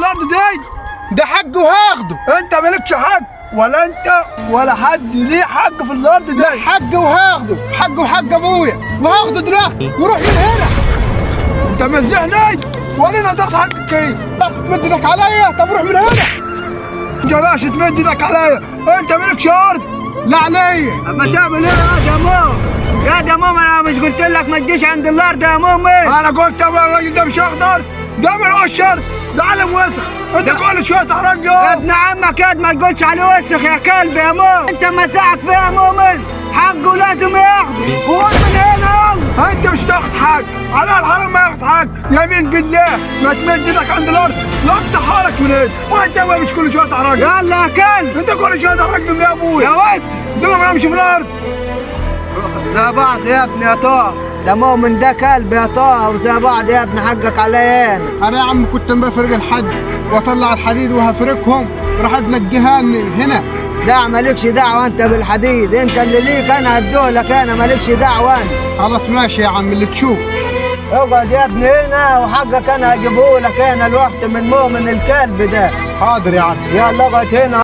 الارض دي؟ ده حق وهاخده. انت مالكش حق، ولا انت ولا حد ليه حق في الارض دي. لا حق وهاخده، حق وحق ابويا وهاخده دلوقتي وروح من هنا. انت مزحني ولا انا ضغط حقك كيف؟ لا تمد ايدك عليا، طب روح من هنا. جلاش تمد ايدك عليا، انت مالكش ارض. لا عليا. اما تعمل ايه يا دموم؟ يا دموم انا مش قلت لك ما تجيش عند الارض يا مومي؟ انا قلت الراجل ده مش اخضر، ده من هو الشر، ده علم وسخ، انت كل شويه تحرج يا ابن عمك ياد ما تقولش عليه وسخ يا كلب يا موم. انت مزعك فيها يا مومن، حقه لازم ياخده وقول من هنا يلا. انت مش تاخد حق، على الحرام ما ياخد حق، يمين بالله ما تمد ايدك عند الارض، لا حالك من ايدك، وانت مش كل شويه تحرج. يلا يا كلب. انت كل شويه تحرجني من ابويا. يا وسخ ده ما بيمشي في الارض. زي بعض يا ابني يا طه، ده مؤمن ده كلب يا طه، وزي بعض يا ابني حقك عليا انا يا عم كنت بفرق الحد واطلع الحديد وهفركهم، راح تنجيها هنا. لا مالكش دعوه انت بالحديد، انت اللي ليك انا هديهولك، انا مالكش دعوه انت. خلاص ماشي يا عم اللي تشوف. اقعد يا ابني هنا وحقك انا هجيبهولك انا الوقت من مؤمن الكلب ده. حاضر يا عم. يلا اقعد هنا.